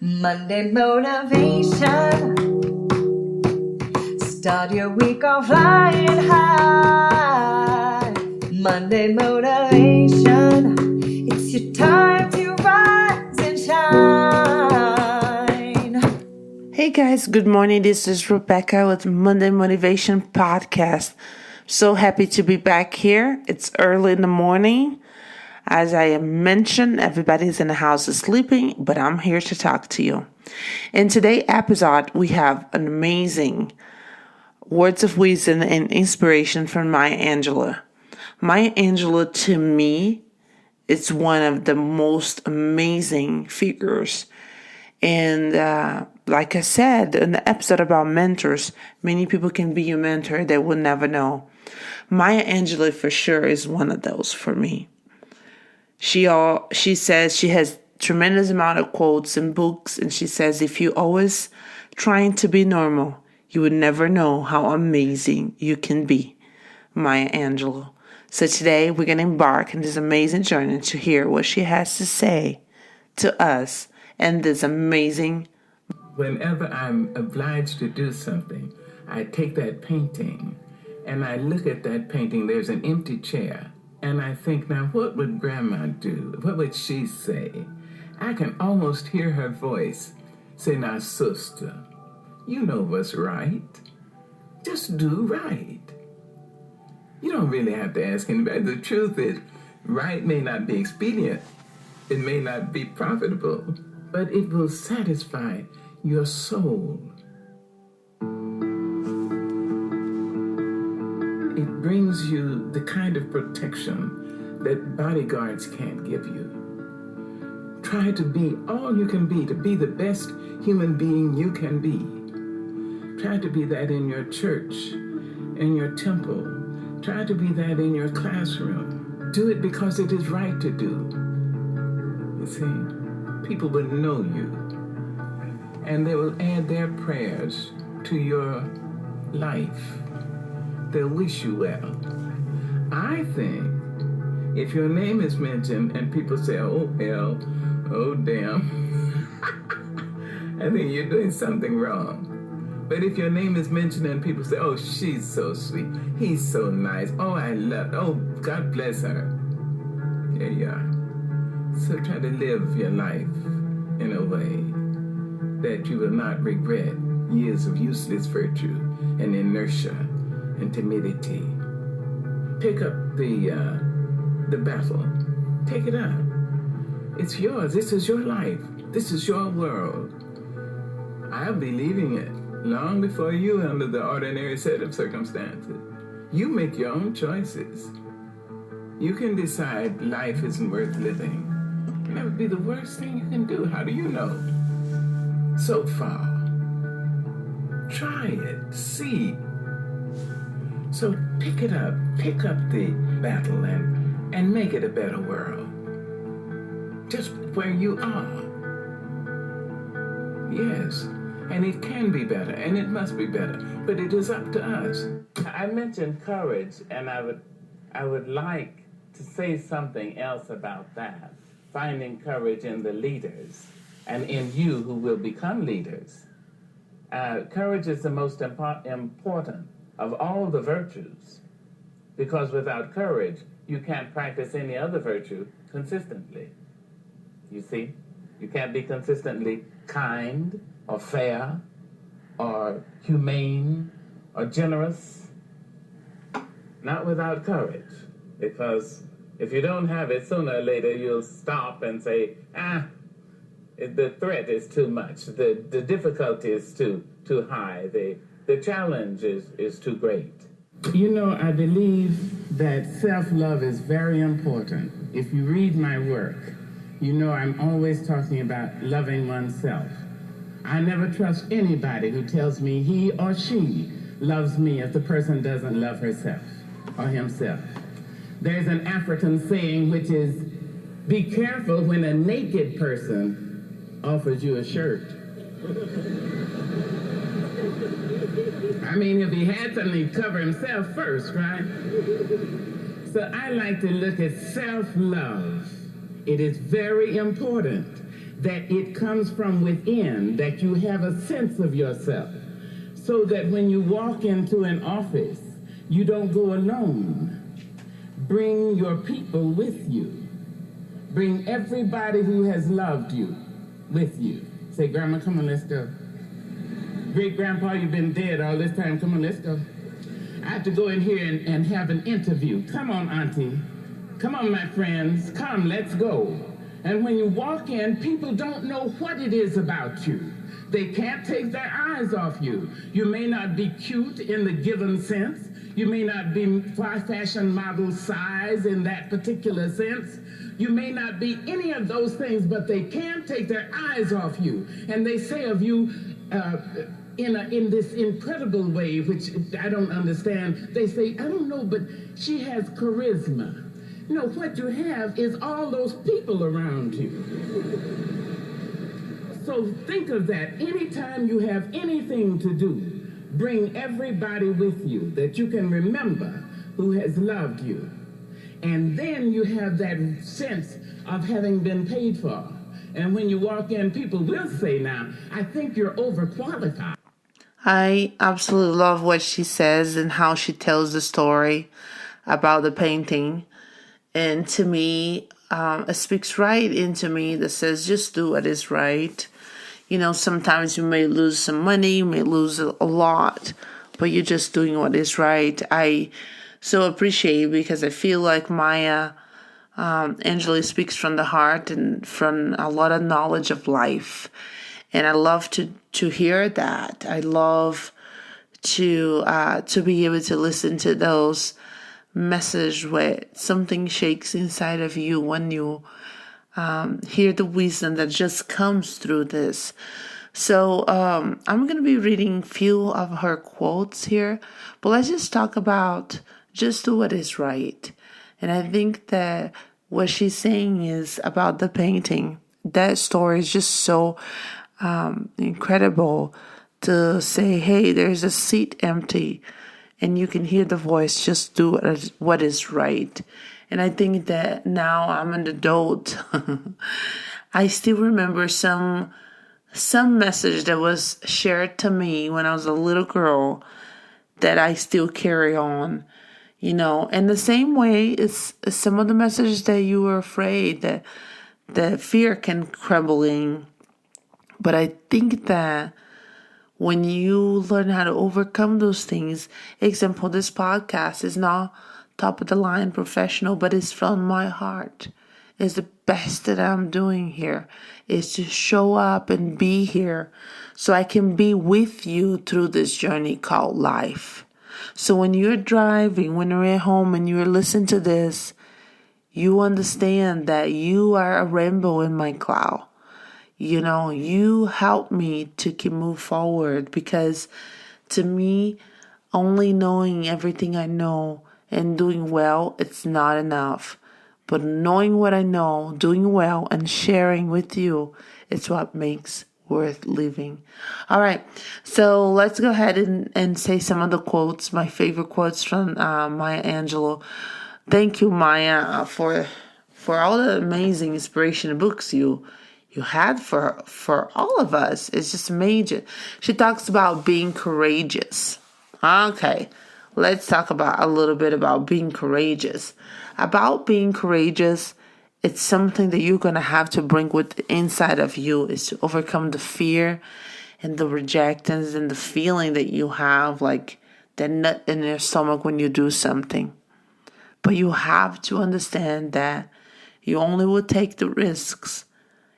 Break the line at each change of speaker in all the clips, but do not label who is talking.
Monday motivation. Start your week off flying high. Monday motivation. It's your time to rise and shine.
Hey guys, good morning. This is Rebeca with Monday Motivation Podcast. So happy to be back here. It's early in the morning. As I mentioned, everybody's in the house is sleeping, but I'm here to talk to you. In today's episode, we have an amazing words of wisdom and inspiration from Maya Angelou. Maya Angelou, to me, is one of the most amazing figures. And like I said in the episode about mentors, many people can be your mentor. They will never know. Maya Angelou for sure is one of those for me. She says she has tremendous amount of quotes and books, and she says if you always trying to be normal, you would never know how amazing you can be. Maya Angelou. So today we're going to embark on this amazing journey to hear what she has to say to us and this amazing.
Whenever I'm obliged to do something, I take that painting and I look at that painting. There's an empty chair. And I think, now, what would Grandma do? What would she say? I can almost hear her voice say, now, sister, you know what's right. Just do right. You don't really have to ask anybody. The truth is, right may not be expedient. It may not be profitable, but it will satisfy your soul. It brings you the kind of protection that bodyguards can't give you. Try to be all you can be, to be the best human being you can be. Try to be that in your church, in your temple. Try to be that in your classroom. Do it because it is right to do. You see, people will know you, and they will add their prayers to your life. They'll wish you well. I think if your name is mentioned and people say, oh, hell, oh, damn, I think you're doing something wrong. But if your name is mentioned and people say, oh, she's so sweet, he's so nice, oh, I love, oh, God bless her. There you are. So try to live your life in a way that you will not regret years of useless virtue and inertia and timidity. Pick up the battle. Take it up. It's yours. This is your life. This is your world. I'll be leaving it long before you under the ordinary set of circumstances. You make your own choices. You can decide life isn't worth living. That would be the worst thing you can do. How do you know? So far. Try it. See. So pick it up, pick up the battle and make it a better world. Just where you are. Yes, and it can be better, and it must be better, but it is up to us. I mentioned courage, and I would like to say something else about that. Finding courage in the leaders and in you who will become leaders. Courage is the most important of all the virtues, because without courage, you can't practice any other virtue consistently. You see? You can't be consistently kind or fair or humane or generous. Not without courage, because if you don't have it, sooner or later you'll stop and say, the threat is too much, the difficulty is too high, the challenge is too great. You know, I believe that self-love is very important. If you read my work, you know I'm always talking about loving oneself. I never trust anybody who tells me he or she loves me if the person doesn't love herself or himself. There's an African saying which is, be careful when a naked person offers you a shirt. I mean, if he had something, he'd cover himself first, right? So I like to look at self-love. It is very important that it comes from within, that you have a sense of yourself, so that when you walk into an office, you don't go alone. Bring your people with you. Bring everybody who has loved you with you. Say, Grandma, come on, let's go. Great Grandpa, you've been dead all this time. Come on, let's go. I have to go in here and have an interview. Come on, Auntie. Come on, my friends. Come, let's go. And when you walk in, people don't know what it is about you. They can't take their eyes off you. You may not be cute in the given sense. You may not be fashion model size in that particular sense. You may not be any of those things, but they can't take their eyes off you. And they say of you, in this incredible way, which I don't understand, they say, I don't know, but she has charisma. No, what you have is all those people around you. So think of that. Anytime you have anything to do, bring everybody with you that you can remember who has loved you. And then you have that sense of having been paid for. And when you walk in, people will say now, I think you're overqualified.
I absolutely love what she says and how she tells the story about the painting. And to me, it speaks right into me that says, just do what is right. You know, sometimes you may lose some money, you may lose a lot, but you're just doing what is right. I so appreciate it because I feel like Maya Angelou speaks from the heart and from a lot of knowledge of life. And I love to hear that. I love to be able to listen to those messages where something shakes inside of you when you hear the wisdom that just comes through this. So I'm going to be reading a few of her quotes here, but let's just talk about just do what is right. And I think that what she's saying is about the painting. That story is just so incredible to say, hey, there's a seat empty and you can hear the voice, just do what is right. And I think that now I'm an adult. I still remember some message that was shared to me when I was a little girl that I still carry on, you know. And the same way is some of the messages that you were afraid that fear can crumble in. But I think that when you learn how to overcome those things, example, this podcast is not top of the line professional, but it's from my heart. It's the best that I'm doing here is to show up and be here so I can be with you through this journey called life. So when you're driving, when you're at home and you're listening to this, you understand that you are a rainbow in my cloud. You know, you help me to keep move forward because to me, only knowing everything I know and doing well, it's not enough. But knowing what I know, doing well, and sharing with you, it's what makes worth living. All right, so let's go ahead and say some of the quotes, my favorite quotes from Maya Angelou. Thank you, Maya, for all the amazing inspiration books you had for all of us. It's just amazing. She talks about being courageous. Okay, let's talk about a little bit about being courageous. About being courageous, it's something that you're going to have to bring with inside of you is to overcome the fear and the rejectance and the feeling that you have like that nut in your stomach when you do something. But you have to understand that you only will take the risks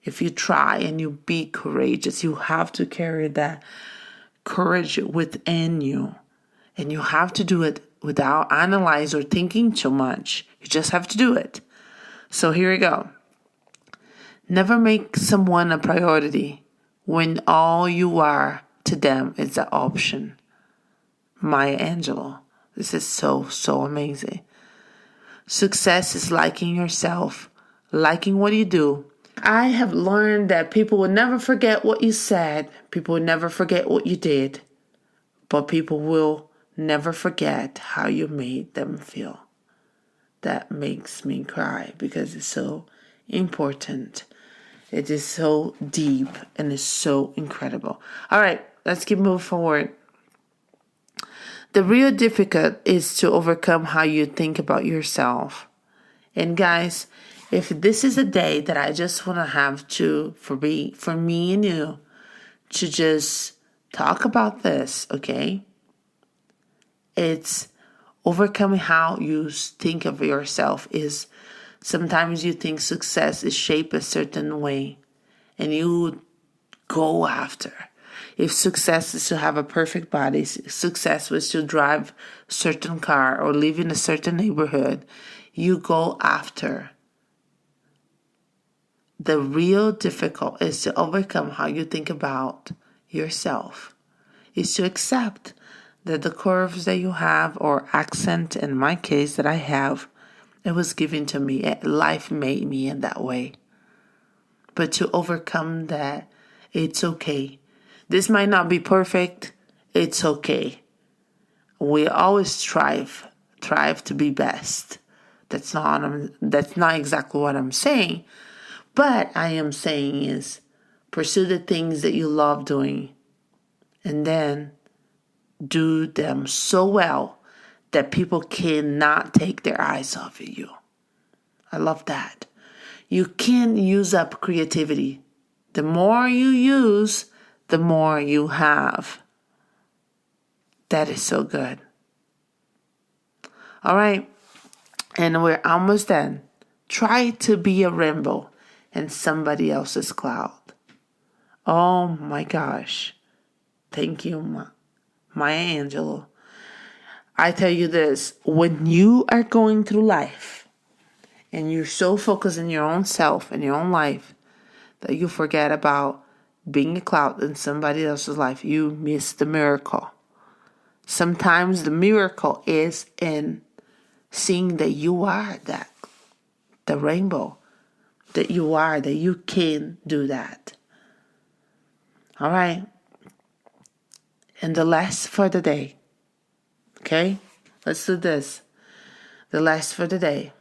if you try and you be courageous. You have to carry that courage within you. And you have to do it without analyzing or thinking too much. You just have to do it. So here we go. Never make someone a priority when all you are to them is an option. Maya Angelou. This is so amazing. Success is liking yourself, liking what you do. I have learned that people will never forget what you said. People will never forget what you did. But people will never forget how you made them feel. That makes me cry because it's so important. It is so deep and it's so incredible. All right, let's keep moving forward. The real difficult is to overcome how you think about yourself. And guys, if this is a day that I just want to have for me and you to just talk about this, okay? It's overcoming how you think of yourself. Is sometimes you think success is shaped a certain way and you go after. If success is to have a perfect body, success was to drive a certain car or live in a certain neighborhood, you go after. The real difficult is to overcome how you think about yourself. Is to accept that the curves that you have, or accent in my case that I have, it was given to me. Life made me in that way. But to overcome that, it's okay. This might not be perfect. It's okay. We always strive to be best. That's not exactly what I'm saying. But I am saying is pursue the things that you love doing and then do them so well that people cannot take their eyes off of you. I love that. You can use up creativity. The more you use, the more you have. That is so good. All right. And we're almost done. Try to be a rainbow in somebody else's cloud. Oh my gosh. Thank you, Maya Angelou. I tell you this, when you are going through life and you're so focused in your own self and your own life that you forget about being a cloud in somebody else's life, you miss the miracle. Sometimes the miracle is in seeing that you are the rainbow, that you can do that. All right. And the last for the day. Okay? Let's do this. The last for the day.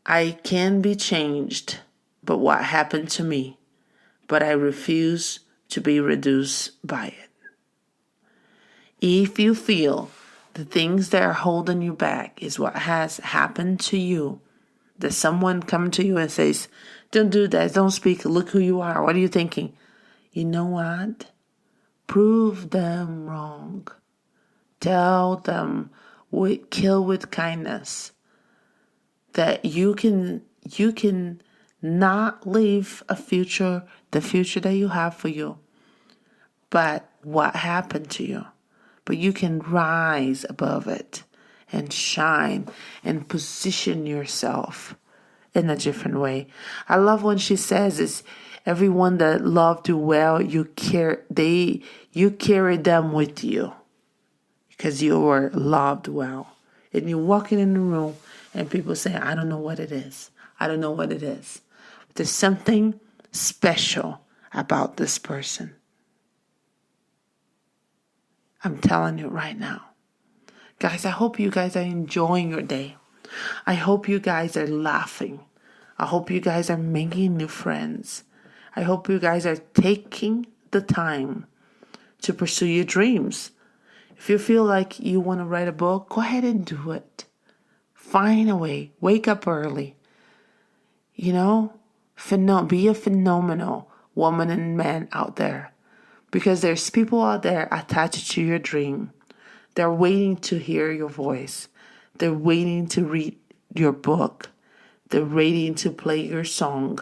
I can be changed, but what happened to me? But I refuse to be reduced by it. If you feel the things that are holding you back is what has happened to you, that someone come to you and says, don't do that, don't speak, look who you are, what are you thinking? You know what? Prove them wrong. Tell them, kill with kindness, that you can not live the future that you have for you, but what happened to you. But you can rise above it and shine and position yourself in a different way. I love when she says is everyone that loved you well, you carry them with you because you were loved well. And you're walking in the room and people say, I don't know what it is. I don't know what it is. But there's something special about this person. I'm telling you right now. Guys, I hope you guys are enjoying your day. I hope you guys are laughing. I hope you guys are making new friends. I hope you guys are taking the time to pursue your dreams. If you feel like you want to write a book, go ahead and do it. Find a way. Wake up early. Be a phenomenal woman and man out there. Because there's people out there attached to your dream. They're waiting to hear your voice. They're waiting to read your book. They're waiting to play your song.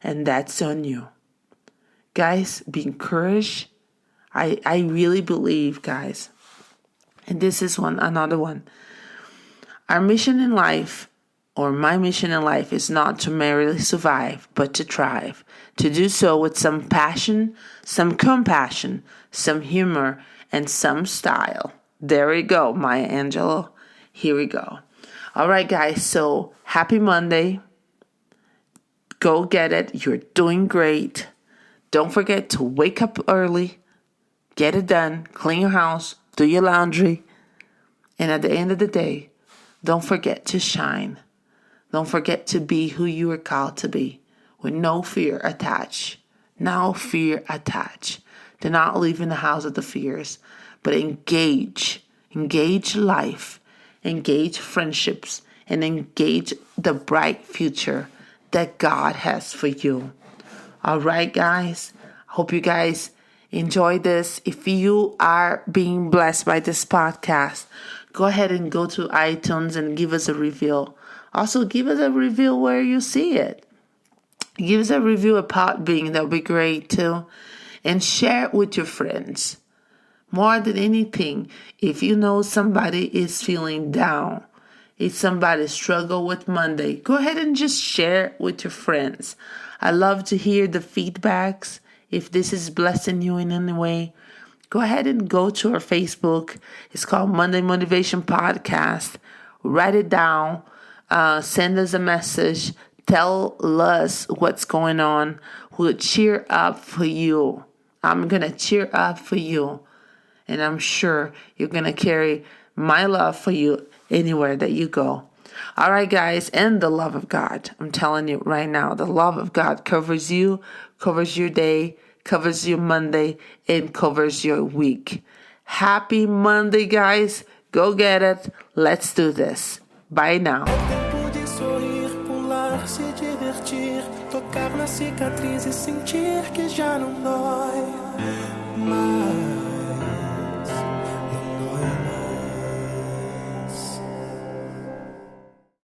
And that's on you. Guys, be encouraged. I really believe, guys. And this is another one. Our mission in life, or my mission in life, is not to merely survive, but to thrive. To do so with some passion, some compassion, some humor, and some style. There we go, Maya Angelou. Here we go. All right, guys. So happy Monday. Go get it. You're doing great. Don't forget to wake up early. Get it done. Clean your house. Do your laundry. And at the end of the day, don't forget to shine. Don't forget to be who you are called to be, with no fear attached. No fear attached. Do not live in the house of the fears, but engage life, engage friendships, and engage the bright future that God has for you. All right, guys. Hope you guys enjoy this. If you are being blessed by this podcast, go ahead and go to iTunes and give us a review. Also, give us a review where you see it. Give us a review of Podbean. That would be great too. And share it with your friends. More than anything, if you know somebody is feeling down, if somebody struggle with Monday, go ahead and just share it with your friends. I love to hear the feedbacks. If this is blessing you in any way, go ahead and go to our Facebook. It's called Monday Motivation Podcast. Write it down. Send us a message. Tell us what's going on. We'll cheer up for you. I'm going to cheer up for you. And I'm sure you're going to carry my love for you anywhere that you go. All right, guys, and the love of God. I'm telling you right now, the love of God covers you, covers your day, covers your Monday, and covers your week. Happy Monday, guys. Go get it. Let's do this. Bye now.
Se divertir, tocar na cicatriz e sentir que já não dói mais.